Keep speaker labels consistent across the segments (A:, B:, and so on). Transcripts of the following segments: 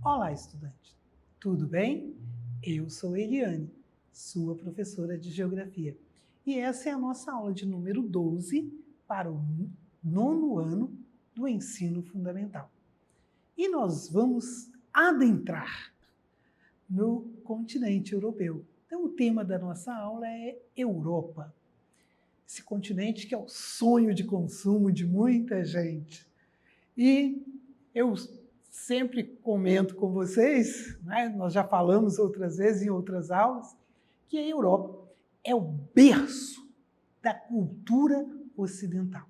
A: Olá, estudante! Tudo bem? Eu sou Eliane, sua professora de Geografia. E essa é a nossa aula de número 12 para o 9º ano do ensino fundamental. E nós vamos adentrar no continente europeu. Então, o tema da nossa aula é Europa. Esse continente que é o sonho de consumo de muita gente. E eu sempre comento com vocês, né, nós já falamos outras vezes em outras aulas, que a Europa é o berço da cultura ocidental.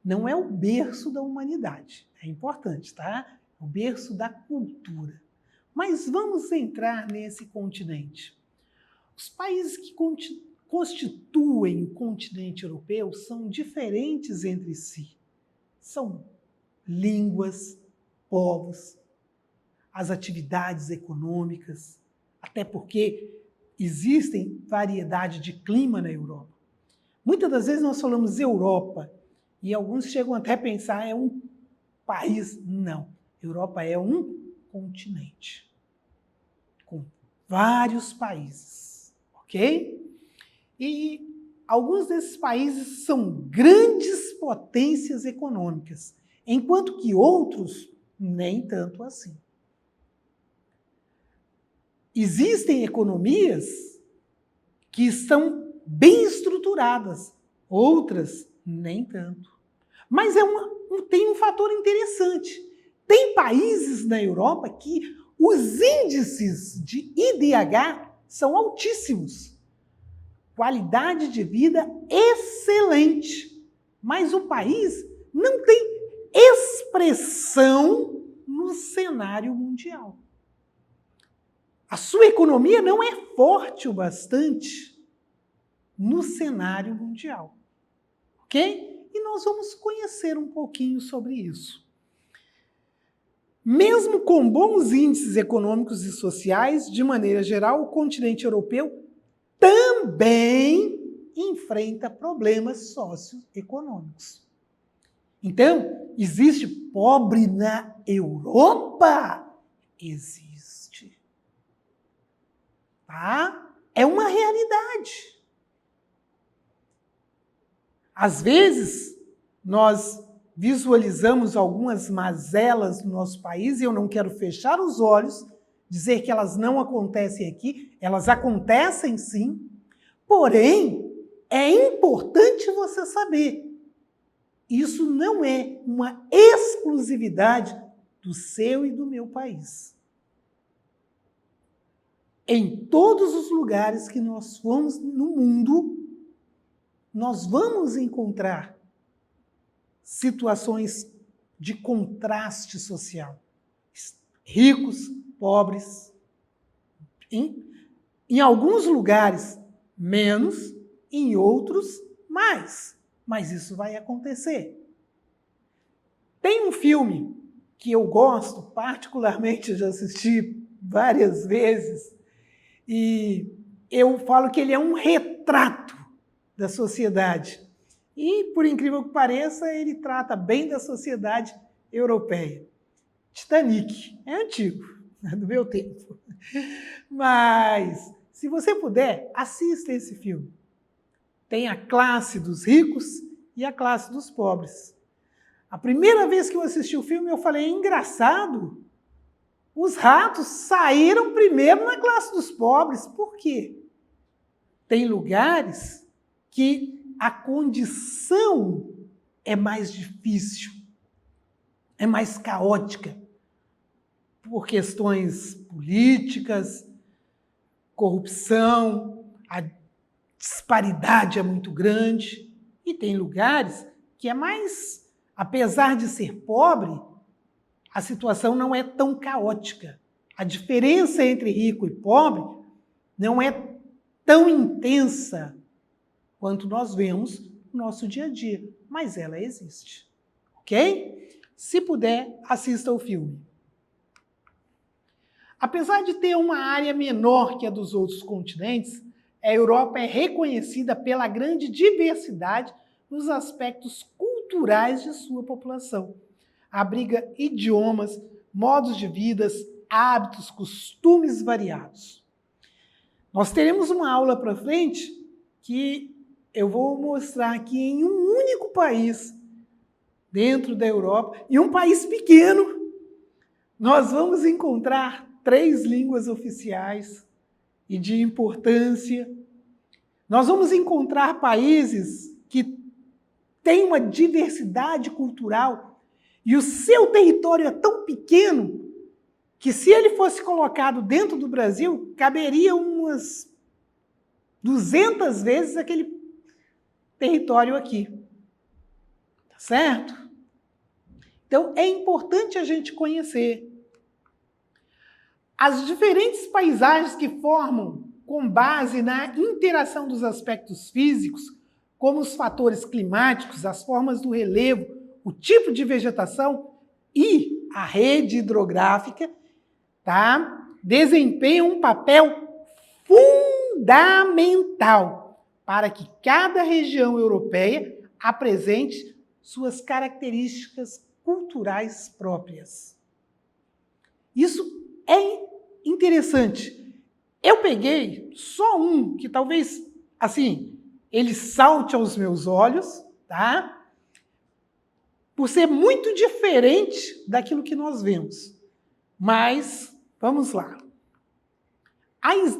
A: Não é o berço da humanidade, é importante, tá? É o berço da cultura. Mas vamos entrar nesse continente. Os países que constituem o continente europeu são diferentes entre si. São línguas, povos, as atividades econômicas, até porque existem variedade de clima na Europa. Muitas das vezes nós falamos Europa e alguns chegam até a pensar é um país. Não, Europa é um continente com vários países, ok? E alguns desses países são grandes potências econômicas, enquanto que outros nem tanto assim. Existem economias que estão bem estruturadas, outras nem tanto. Mas tem um fator interessante. Tem países na Europa que os índices de IDH são altíssimos. Qualidade de vida excelente. Mas o país não tem expressão no cenário mundial. A sua economia não é forte o bastante no cenário mundial, ok? E nós vamos conhecer um pouquinho sobre isso. Mesmo com bons índices econômicos e sociais, de maneira geral, o continente europeu também enfrenta problemas socioeconômicos. Então, existe pobre na Europa? Existe. Tá? É uma realidade. Às vezes, nós visualizamos algumas mazelas no nosso país, e eu não quero fechar os olhos, dizer que elas não acontecem aqui, elas acontecem sim, porém, é importante você saber. Isso não é uma exclusividade do seu e do meu país. Em todos os lugares que nós formos no mundo, nós vamos encontrar situações de contraste social. Ricos, pobres. Em alguns lugares, menos, em outros, mais. Mas isso vai acontecer. Tem um filme que eu gosto, particularmente, eu já assisti várias vezes, e eu falo que ele é um retrato da sociedade. E, por incrível que pareça, ele trata bem da sociedade europeia. Titanic. É antigo, é do meu tempo. Mas, se você puder, assista esse filme. Tem a classe dos ricos e a classe dos pobres. A primeira vez que eu assisti o filme, eu falei, engraçado, os ratos saíram primeiro na classe dos pobres. Por quê? Tem lugares que a condição é mais difícil, é mais caótica, por questões políticas, corrupção, a disparidade é muito grande, e tem lugares que é mais, apesar de ser pobre, a situação não é tão caótica. A diferença entre rico e pobre não é tão intensa quanto nós vemos no nosso dia a dia, mas ela existe, ok? Se puder, assista o filme. Apesar de ter uma área menor que a dos outros continentes, a Europa é reconhecida pela grande diversidade nos aspectos culturais de sua população. Abriga idiomas, modos de vida, hábitos, costumes variados. Nós teremos uma aula para frente que eu vou mostrar aqui em um único país, dentro da Europa, em um país pequeno, nós vamos encontrar 3 línguas oficiais e de importância. Nós vamos encontrar países que têm uma diversidade cultural e o seu território é tão pequeno que, se ele fosse colocado dentro do Brasil, caberia umas 200 vezes aquele território aqui. Tá certo? Então, é importante a gente conhecer as diferentes paisagens que formam com base na interação dos aspectos físicos, como os fatores climáticos, as formas do relevo, o tipo de vegetação e a rede hidrográfica, tá? Desempenham um papel fundamental para que cada região europeia apresente suas características culturais próprias. Isso é interessante. Eu peguei só um que talvez, assim, ele salte aos meus olhos, tá? Por ser muito diferente daquilo que nós vemos. Mas, vamos lá.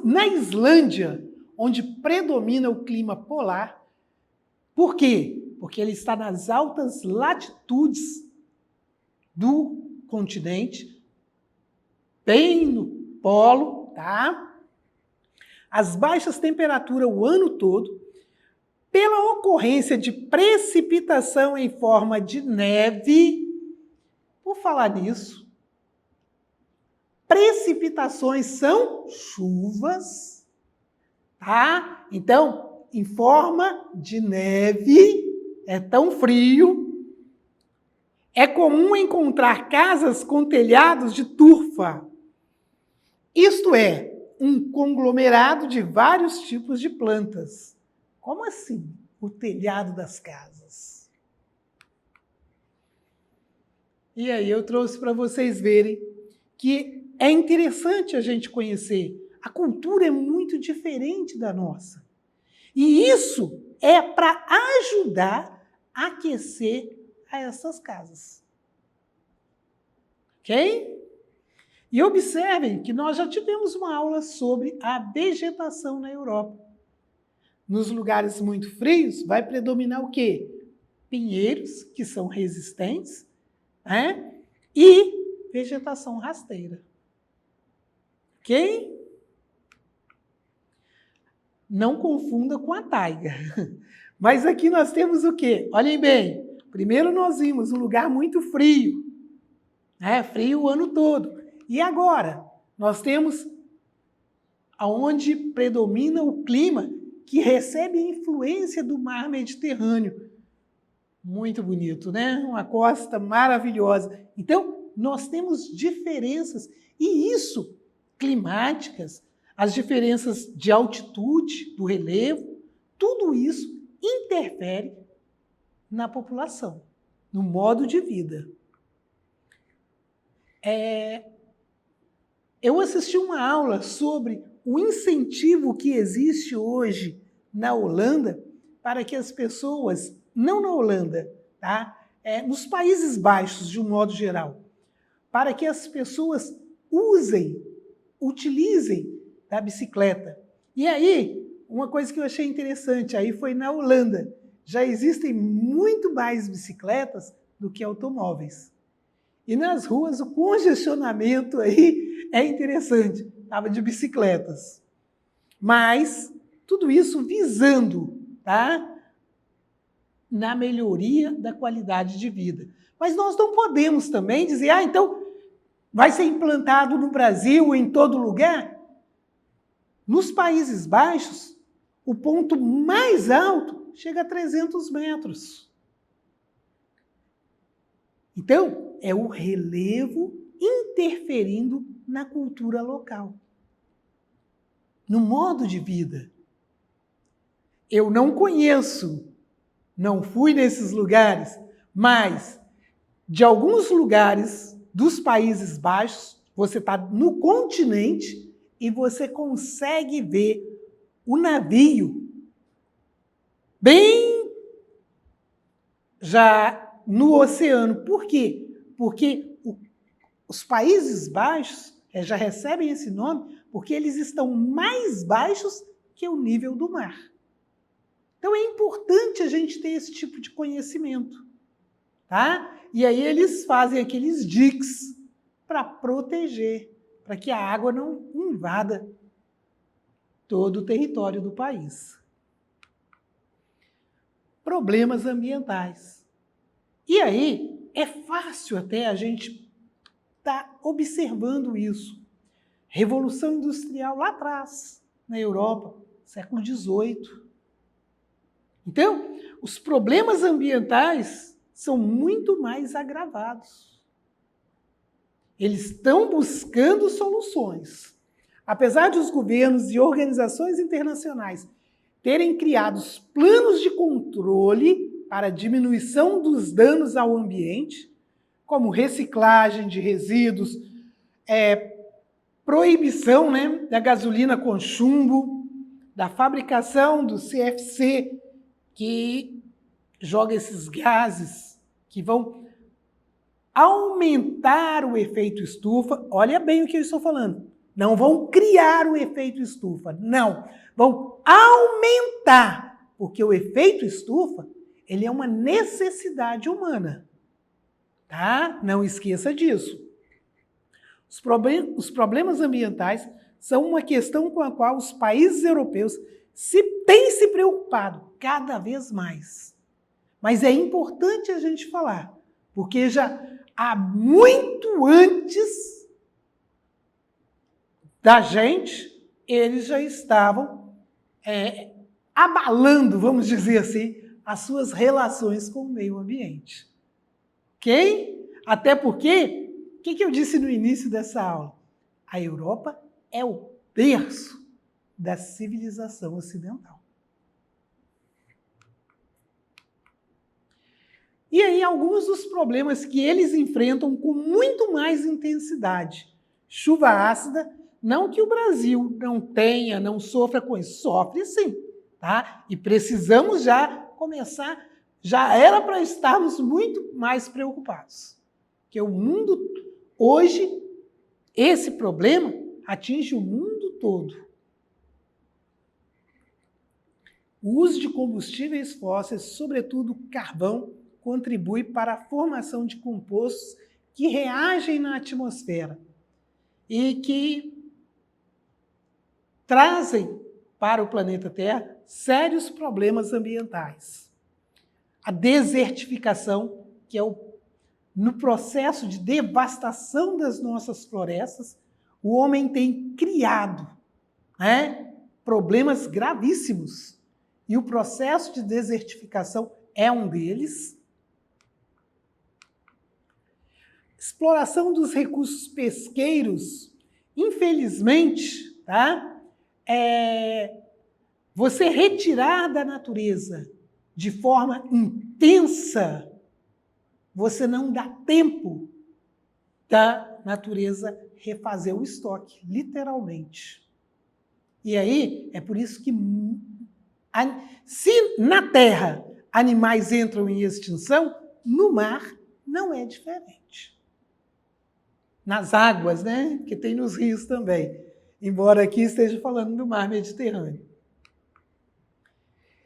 A: Na Islândia, onde predomina o clima polar, por quê? Porque ele está nas altas latitudes do continente, bem no polo, tá? As baixas temperaturas o ano todo, pela ocorrência de precipitação em forma de neve. Por falar nisso, precipitações são chuvas, tá? Então, em forma de neve, é tão frio. É comum encontrar casas com telhados de turfa. Isto é, um conglomerado de vários tipos de plantas. Como assim, o telhado das casas? E aí eu trouxe para vocês verem que é interessante a gente conhecer. A cultura é muito diferente da nossa. E isso é para ajudar a aquecer a essas casas. Ok? E observem que nós já tivemos uma aula sobre a vegetação na Europa. Nos lugares muito frios, vai predominar o quê? Pinheiros, que são resistentes, né? E vegetação rasteira. Ok? Não confunda com a taiga. Mas aqui nós temos o quê? Olhem bem. Primeiro nós vimos um lugar muito frio. Né? Frio o ano todo. E agora? Nós temos aonde predomina o clima que recebe a influência do mar Mediterrâneo. Muito bonito, né? Uma costa maravilhosa. Então, nós temos diferenças, e isso, climáticas, as diferenças de altitude, do relevo, tudo isso interfere na população, no modo de vida. Eu assisti uma aula sobre o incentivo que existe hoje na Holanda para que as pessoas, não na Holanda, tá? Nos Países Baixos, de um modo geral, para que as pessoas utilizem a bicicleta. E aí, uma coisa que eu achei interessante, aí foi na Holanda. Já existem muito mais bicicletas do que automóveis. E nas ruas o congestionamento aí é interessante, estava de bicicletas. Mas tudo isso visando, tá? Na melhoria da qualidade de vida. Mas nós não podemos também dizer, então vai ser implantado no Brasil, em todo lugar? Nos Países Baixos, o ponto mais alto chega a 300 metros. Então, é o relevo interferindo na cultura local, no modo de vida. Eu não conheço, não fui nesses lugares, mas de alguns lugares dos Países Baixos, Você está no continente e você consegue ver o navio bem já no oceano. Por quê? Porque os Países Baixos já recebem esse nome porque eles estão mais baixos que o nível do mar. Então é importante a gente ter esse tipo de conhecimento, tá? E aí eles fazem aqueles diques para proteger, para que a água não invada todo o território do país. Problemas ambientais. E aí é fácil até a gente estar observando isso. Revolução Industrial lá atrás, na Europa, século XVIII. Então, os problemas ambientais são muito mais agravados. Eles estão buscando soluções. Apesar de os governos e organizações internacionais terem criado planos de controle para diminuição dos danos ao ambiente, como reciclagem de resíduos, proibição, da gasolina com chumbo, da fabricação do CFC, que joga esses gases que vão aumentar o efeito estufa. Olha bem o que eu estou falando. Não vão criar o efeito estufa, não. Vão aumentar, porque o efeito estufa, ele é uma necessidade humana. Tá? Não esqueça disso. Os problemas ambientais são uma questão com a qual os países europeus têm se preocupado cada vez mais. Mas é importante a gente falar, porque já há muito antes da gente, eles já estavam abalando, vamos dizer assim, as suas relações com o meio ambiente. Ok? Até porque, o que eu disse no início dessa aula? A Europa é o berço da civilização ocidental. E aí, alguns dos problemas que eles enfrentam com muito mais intensidade. Chuva ácida, não que o Brasil não tenha, não sofra com isso, sofre sim, tá? E precisamos já começar, já era para estarmos muito mais preocupados. Porque o mundo, hoje, esse problema atinge o mundo todo. O uso de combustíveis fósseis, sobretudo carvão, contribui para a formação de compostos que reagem na atmosfera e que trazem para o planeta Terra sérios problemas ambientais. A desertificação, que é no processo de devastação das nossas florestas, o homem tem criado problemas gravíssimos. E o processo de desertificação é um deles. Exploração dos recursos pesqueiros, infelizmente, tá? Você retirar da natureza de forma intensa, você não dá tempo da natureza refazer o estoque, literalmente. E aí, é por isso que se na Terra animais entram em extinção, no mar não é diferente. Nas águas, que tem nos rios também, embora aqui esteja falando do mar Mediterrâneo.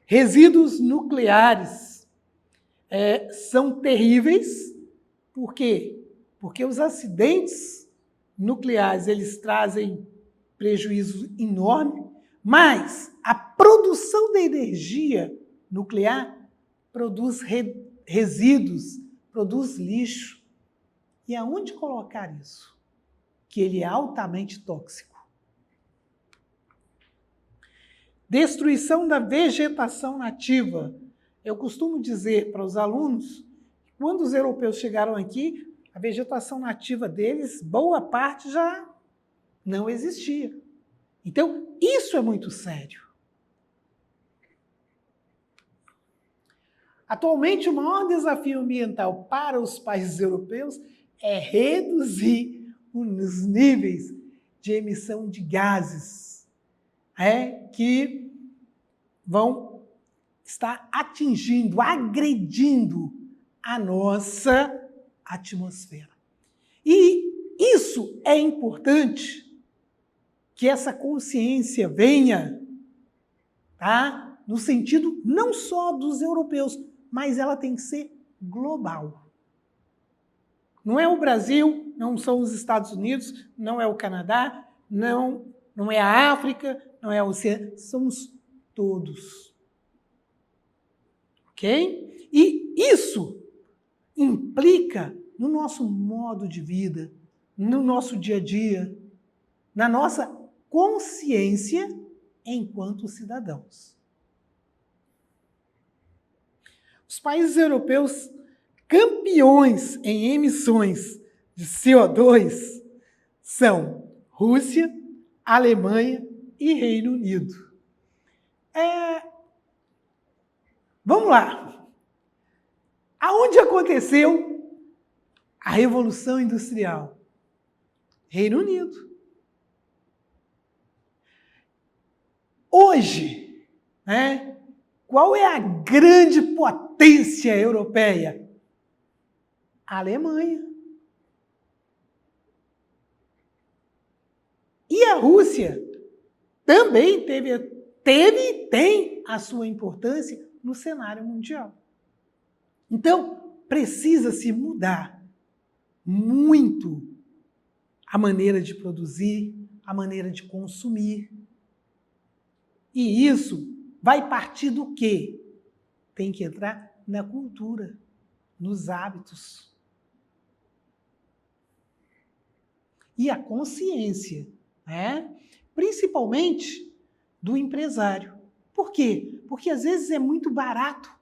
A: Resíduos nucleares são terríveis, por quê? Porque os acidentes nucleares, eles trazem prejuízo enorme, mas a produção de energia nuclear produz resíduos, produz lixo. E aonde colocar isso? Que ele é altamente tóxico. Destruição da vegetação nativa. Eu costumo dizer para os alunos, quando os europeus chegaram aqui, a vegetação nativa deles, boa parte já não existia. Então, isso é muito sério. Atualmente, o maior desafio ambiental para os países europeus é reduzir os níveis de emissão de gases que vão estar atingindo, agredindo a nossa atmosfera. E isso é importante que essa consciência venha, tá? No sentido não só dos europeus, mas ela tem que ser global. Não é o Brasil, não são os Estados Unidos, não é o Canadá, não é a África, não é a Oceania, somos todos. Ok? E isso implica no nosso modo de vida, no nosso dia a dia, na nossa consciência enquanto cidadãos. Os países europeus campeões em emissões de CO2 são Rússia, Alemanha e Reino Unido. Vamos lá. Aonde aconteceu a Revolução Industrial? Reino Unido. Hoje, qual é a grande potência europeia? A Alemanha. E a Rússia também teve e tem a sua importância no cenário mundial. Então, precisa se mudar muito a maneira de produzir, a maneira de consumir. E isso vai partir do quê? Tem que entrar na cultura, nos hábitos. E a consciência, principalmente do empresário. Por quê? Porque às vezes é muito barato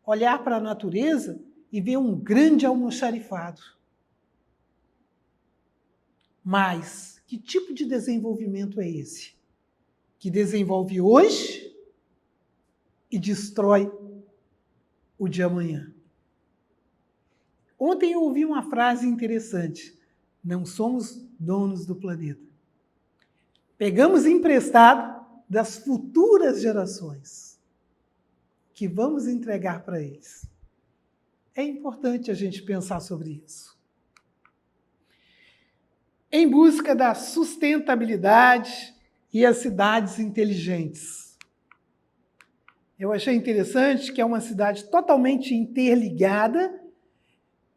A: olhar para a natureza e ver um grande almoxarifado. Mas que tipo de desenvolvimento é esse? Que desenvolve hoje e destrói o de amanhã. Ontem eu ouvi uma frase interessante. Não somos donos do planeta. Pegamos emprestado das futuras gerações que vamos entregar para eles. É importante a gente pensar sobre isso. Em busca da sustentabilidade e as cidades inteligentes. Eu achei interessante que é uma cidade totalmente interligada,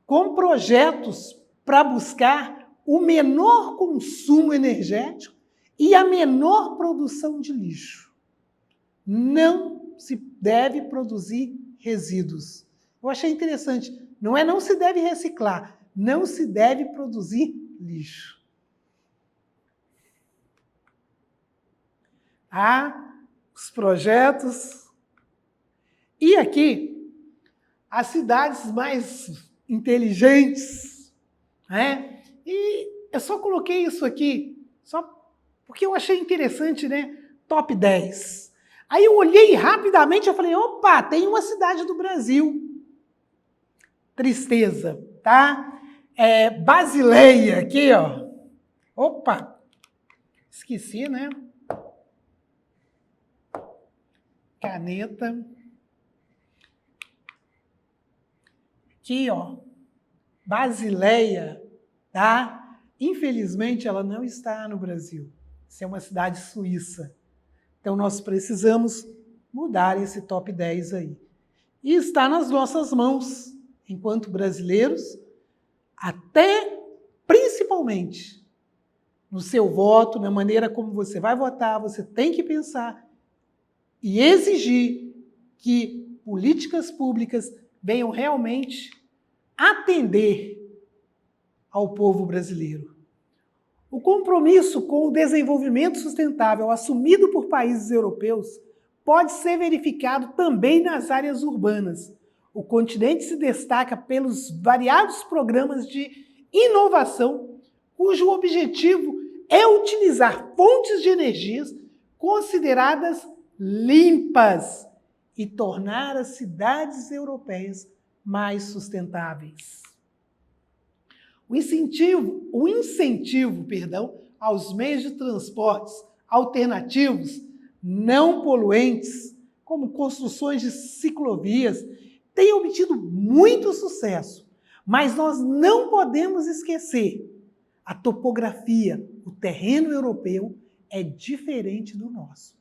A: com projetos para buscar o menor consumo energético e a menor produção de lixo. Não se deve produzir resíduos. Eu achei interessante. Não se deve reciclar, não se deve produzir lixo. Os projetos. E aqui, as cidades mais inteligentes, E eu só coloquei isso aqui, só porque eu achei interessante, Top 10. Aí eu olhei rapidamente e falei, opa, tem uma cidade do Brasil. Tristeza, tá? Basileia, aqui, ó. Opa, esqueci, Caneta. Aqui, ó. Basileia, tá? Infelizmente, ela não está no Brasil. Isso é uma cidade suíça. Então, nós precisamos mudar esse top 10 aí. E está nas nossas mãos, enquanto brasileiros, até principalmente no seu voto, na maneira como você vai votar, você tem que pensar e exigir que políticas públicas venham realmente atender ao povo brasileiro. O compromisso com o desenvolvimento sustentável assumido por países europeus pode ser verificado também nas áreas urbanas. O continente se destaca pelos variados programas de inovação, cujo objetivo é utilizar fontes de energias consideradas limpas e tornar as cidades europeias mais sustentáveis. o incentivo, aos meios de transportes alternativos não poluentes, como construções de ciclovias, tem obtido muito sucesso. Mas nós não podemos esquecer, a topografia, o terreno europeu é diferente do nosso.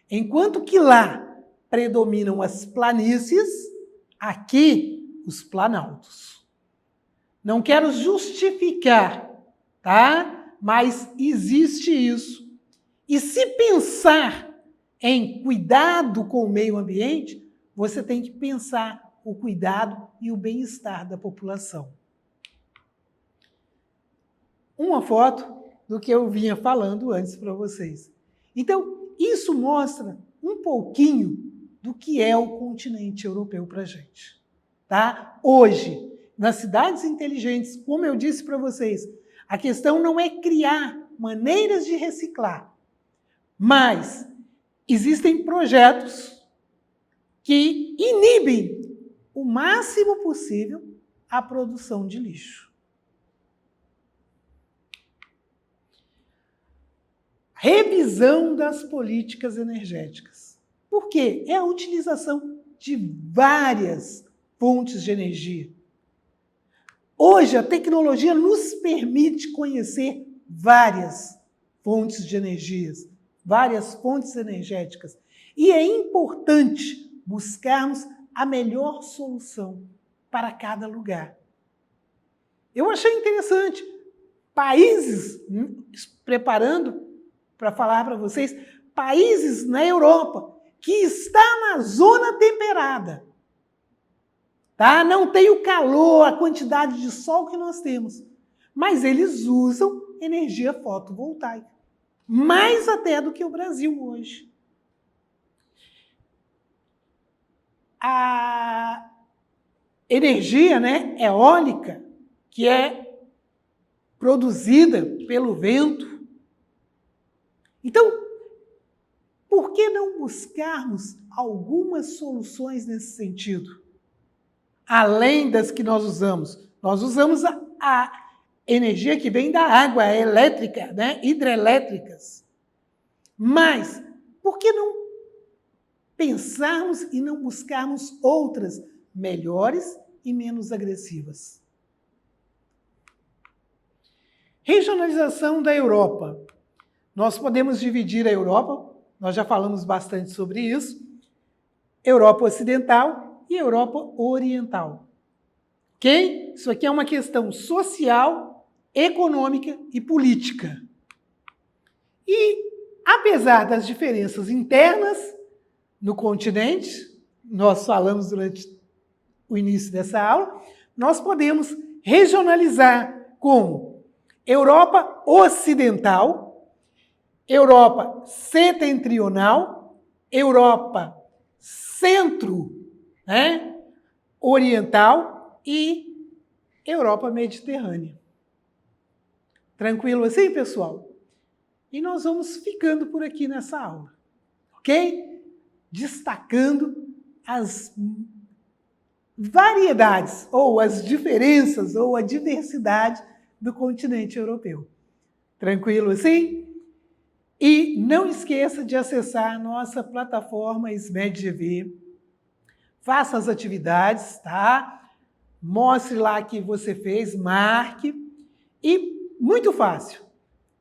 A: Enquanto que lá predominam as planícies, aqui os planaltos. Não quero justificar, tá? Mas existe isso. E se pensar em cuidado com o meio ambiente, você tem que pensar o cuidado e o bem-estar da população. Uma foto do que eu vinha falando antes para vocês. Então, isso mostra um pouquinho do que é o continente europeu para a gente. Tá? Hoje, nas cidades inteligentes, como eu disse para vocês, a questão não é criar maneiras de reciclar, mas existem projetos que inibem o máximo possível a produção de lixo. Revisão das políticas energéticas. Por quê? É a utilização de várias fontes de energia. Hoje, a tecnologia nos permite conhecer várias fontes de energias, várias fontes energéticas. E é importante buscarmos a melhor solução para cada lugar. Eu achei interessante. Países, preparando para falar para vocês, países na Europa que está na zona temperada. Tá? Não tem o calor, a quantidade de sol que nós temos. Mas eles usam energia fotovoltaica. Mais até do que o Brasil hoje. A energia, né, eólica, que é produzida pelo vento. Então, por que não buscarmos algumas soluções nesse sentido? Além das que nós usamos. Nós usamos a energia que vem da água elétrica, né, hidrelétricas. Mas, por que não pensarmos e não buscarmos outras melhores e menos agressivas? Regionalização da Europa. Nós podemos dividir a Europa, nós já falamos bastante sobre isso, Europa Ocidental e Europa Oriental. Ok? Isso aqui é uma questão social, econômica e política. E, apesar das diferenças internas no continente, nós falamos durante o início dessa aula, nós podemos regionalizar como Europa Ocidental, Europa Setentrional, Europa Centro, né, Oriental e Europa Mediterrânea. Tranquilo assim, pessoal? E nós vamos ficando por aqui nessa aula, ok? Destacando as variedades, ou as diferenças, ou a diversidade do continente europeu. Tranquilo assim? E não esqueça de acessar a nossa plataforma SMED-GV. Faça as atividades, tá? Mostre lá que você fez, marque. E muito fácil.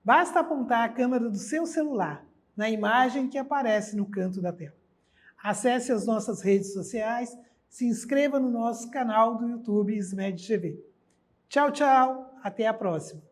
A: Basta apontar a câmera do seu celular na imagem que aparece no canto da tela. Acesse as nossas redes sociais, se inscreva no nosso canal do YouTube SMED-GV. Tchau, tchau. Até a próxima.